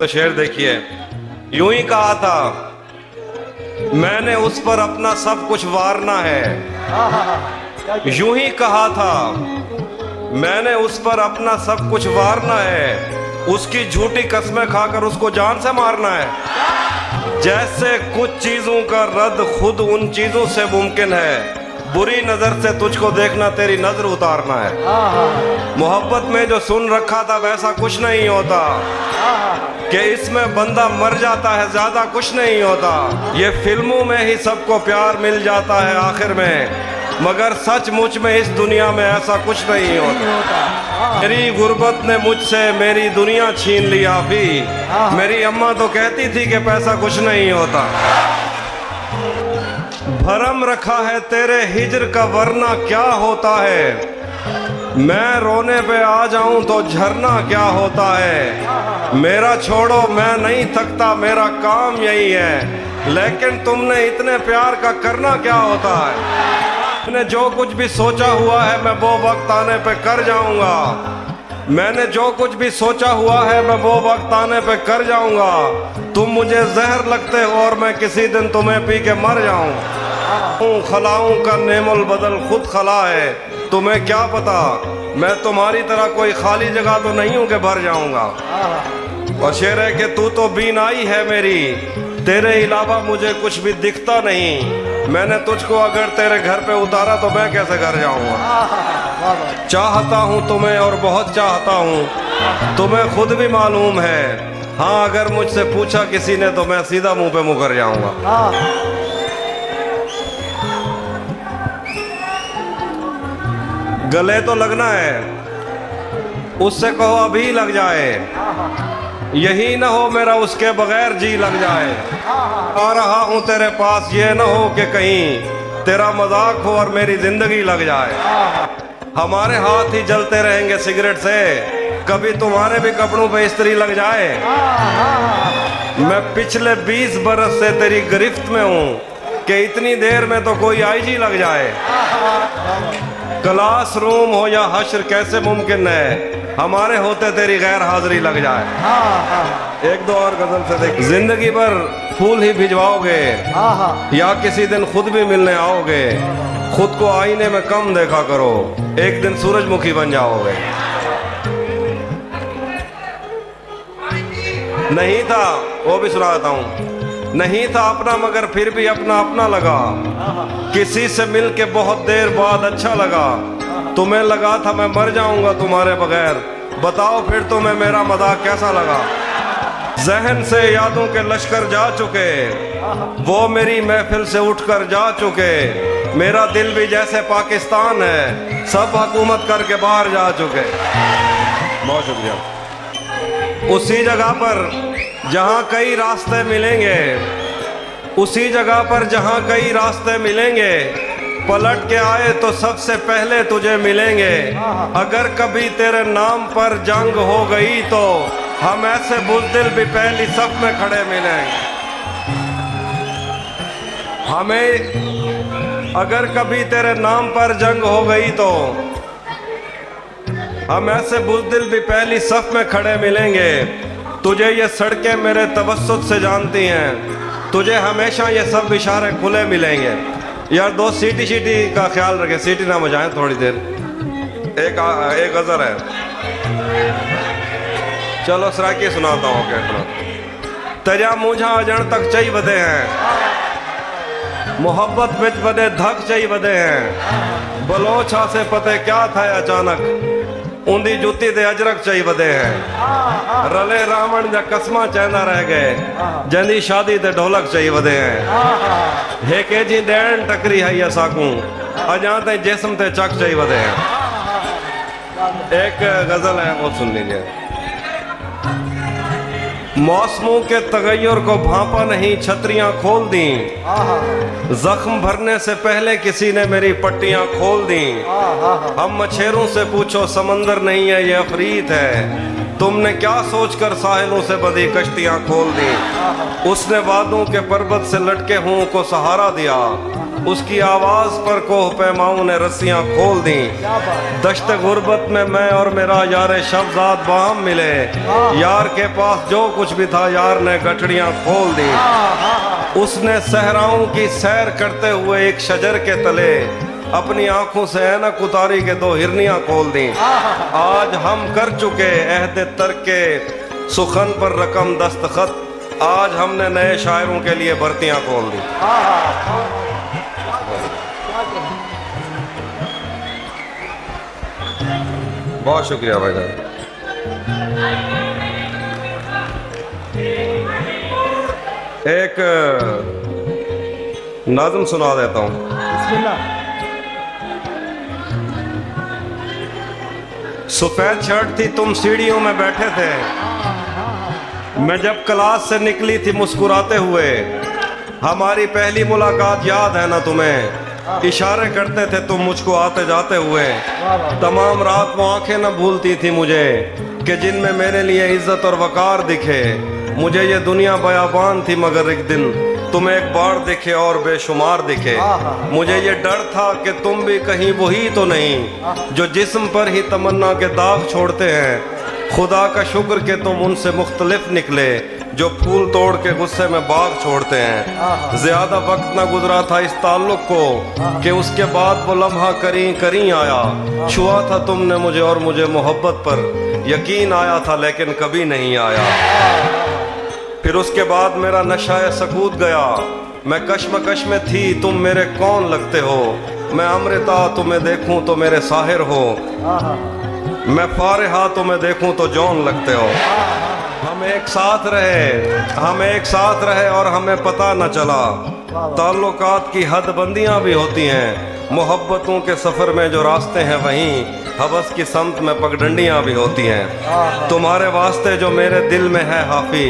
तो शेर देखिए, यूं ही कहा था मैंने उस पर अपना सब कुछ वारना है। यूं ही कहा था मैंने उस पर अपना सब कुछ वारना है। उसकी झूठी कस्में खाकर उसको जान से मारना है। जैसे कुछ चीजों का रद्द खुद उन चीजों से मुमकिन है। बुरी नजर से तुझको देखना तेरी नजर उतारना है। मोहब्बत में जो सुन रखा था वैसा कुछ नहीं होता कि इसमें बंदा मर जाता है, ज्यादा कुछ नहीं होता। ये फिल्मों में ही सबको प्यार मिल जाता है आखिर में, मगर सचमुच में इस दुनिया में ऐसा कुछ नहीं होता। मेरी गुर्बत ने मुझसे मेरी दुनिया छीन लिया भी। मेरी अम्मा तो कहती थी कि पैसा कुछ नहीं होता। भरम रखा है तेरे हिज्र का वरना क्या होता है। मैं रोने पे आ जाऊं तो झरना क्या होता है। मेरा छोड़ो मैं नहीं थकता, मेरा काम यही है, लेकिन तुमने इतने प्यार का करना क्या होता है। मैंने जो कुछ भी सोचा हुआ है मैं वो वक्त आने पे कर जाऊंगा। मैंने जो कुछ भी सोचा हुआ है मैं वो वक्त आने पे कर जाऊंगा। तुम मुझे जहर लगते हो और मैं किसी दिन तुम्हें पी के मर जाऊं। खलाऊं का नेमुल बदल खुद खला है, तुम्हें क्या पता मैं तुम्हारी तरह कोई खाली जगह तो नहीं हूं कि भर जाऊंगा। और शेर है कि तू तो बीनाई है मेरी, तेरे अलावा मुझे कुछ भी दिखता नहीं। मैंने तुझको अगर तेरे घर पे उतारा तो मैं कैसे घर जाऊंगा। चाहता हूं तुम्हें और बहुत चाहता हूं, तुम्हें खुद भी मालूम है। हाँ अगर मुझसे पूछा किसी ने तो मैं सीधा मुंह पे मुकर जाऊंगा। गले तो लगना है, उससे कहो अभी लग जाए। यही ना हो मेरा उसके बगैर जी लग जाए। आ रहा हूं तेरे पास ये ना हो कि कहीं तेरा मजाक हो और मेरी जिंदगी लग जाए। हमारे हाथ ही जलते रहेंगे सिगरेट से, कभी तुम्हारे भी कपड़ों पे इस्त्री लग जाए। मैं पिछले 20 बरस से तेरी गिरफ्त में हूं कि इतनी देर में तो कोई आईजी लग जाए। क्लासरूम हो या हश्र कैसे मुमकिन है हमारे होते तेरी गैर हाजिरी लग जाए। एक दो और गजल से देख। जिंदगी भर फूल ही भिजवाओगे या किसी दिन खुद भी मिलने आओगे। खुद को आईने में कम देखा करो, एक दिन सूरजमुखी बन जाओगे। नहीं था, वो भी सुनाता हूँ। नहीं था अपना मगर फिर भी अपना अपना लगा। किसी से मिल के बहुत देर बाद अच्छा लगा। तुम्हें लगा था मैं मर जाऊंगा तुम्हारे बगैर, बताओ फिर तुम्हें मेरा मजाक कैसा लगा। जहन से यादों के लश्कर जा चुके, वो मेरी महफिल से उठकर जा चुके। मेरा दिल भी जैसे पाकिस्तान है, सब हुकूमत करके बाहर जा चुके। बहुत शुक्रिया। उसी जगह पर जहाँ कई रास्ते मिलेंगे, उसी जगह पर जहाँ कई रास्ते मिलेंगे, पलट के आए तो सबसे पहले तुझे मिलेंगे। अगर कभी तेरे नाम पर जंग हो गई तो हम ऐसे बुज़दिल भी पहली सफ में खड़े मिलेंगे। हमें अगर कभी तेरे नाम पर जंग हो गई तो हम ऐसे बुज़दिल भी पहली सफ में खड़े मिलेंगे। तुझे ये सड़कें मेरे तवस्सुत से जानती हैं, तुझे हमेशा ये सब इशारे खुले मिलेंगे। यार दो सीटी शीटी का ख्याल रखें, सीटी ना बजाएं थोड़ी देर। एक गजल है, चलो सराकी सुनाता हूँ। क्या सुना तेजा मुझा अजण तक चाहिए बदे हैं, मोहब्बत बिच बदे धक चाहिए बदे हैं। बलोचा से पते क्या था अचानक, ऊंधी जुती दे अजरक चाहिए बदे हैं। रले रावण जा कसमा चैंदा रह गए, जंदी शादी दे ढोलक चाहिए बदे हैं। हे के जी दैन टकरी है असाकू, अजा ते जिस्म ते चक चाहिए बदे हैं। एक गजल है वो सुन लीजिए। मौसमों के तगैयुर को भांपा नहीं, छतरियां खोल दी। जख्म भरने से पहले किसी ने मेरी पट्टियां खोल दी। हम मछेरों से पूछो समंदर नहीं है ये अफरीत है, तुमने क्या सोचकर साहिलों से बंधी कश्तियां खोल दी। उसने वादों के पर्वत से लटके हुओं को सहारा दिया। उसकी आवाज पर कोह पैमाओं ने रस्सियां खोल दी। दश्त गुर्बत में मैं और मेरा यार शब्जाद बाहम मिले। यार के पास जो कुछ भी था यार ने गठड़ियां खोल दी। उसने सहराओं की सैर करते हुए एक शजर के तले अपनी आंखों से ऐनक उतारी के 2 हिरनियां खोल दी। आज हम कर चुके अहद तर्क के सुखन पर रकम दस्तखत। आज हमने नए शायरों के लिए भर्तियां खोल दी। बहुत शुक्रिया भाई साहब। एक नाज़म सुना देता हूँ। सफेद शर्ट थी, तुम सीढ़ियों में बैठे थे। मैं जब क्लास से निकली थी मुस्कुराते हुए। हमारी पहली मुलाकात याद है ना तुम्हें? इशारे करते थे तुम मुझको आते जाते हुए। तमाम रात वो आंखें न भूलती थी मुझे कि जिनमें मेरे लिए इज्जत और वकार दिखे। मुझे ये दुनिया बयाबान थी मगर एक दिन तुम एक बार दिखे और बेशुमार दिखे। मुझे ये डर था कि तुम भी कहीं वही तो नहीं जो जिस्म पर ही तमन्ना के दाग छोड़ते हैं। खुदा का शुक्र कि तुम उनसे मुख्तलिफ निकले जो फूल तोड़ के गुस्से में बाग छोड़ते हैं। ज्यादा वक्त न गुजरा था इस ताल्लुक को कि उसके बाद वो लम्हा करीं आया। छुआ था तुमने मुझे और मुझे मोहब्बत पर यकीन आया था लेकिन कभी नहीं आया। फिर उसके बाद मेरा नशाए सकूत गया। मैं कश्मकश में थी, तुम मेरे कौन लगते हो। मैं अमृता तुम्हें देखूं तो मेरे साहिर हो। मैं फारिहा तुम्हें देखूं तो जौन लगते हो। हम एक साथ रहे और हमें पता न चला। ताल्लुकात की हदबंदियां भी होती हैं। मोहब्बतों के सफ़र में जो रास्ते हैं वहीं हवस की समत में पगडंडियां भी होती हैं। तुम्हारे वास्ते जो मेरे दिल में है हाफी,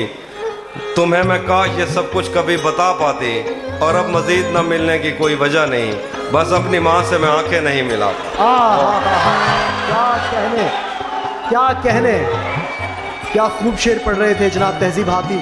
तुम्हें मैं काश ये सब कुछ कभी बता पाती। और अब मजीद न मिलने की कोई वजह नहीं, बस अपनी माँ से मैं आंखें नहीं मिला। क्या कहने क्या खूब शेर पढ़ रहे थे जनाब तहजीब हाथी।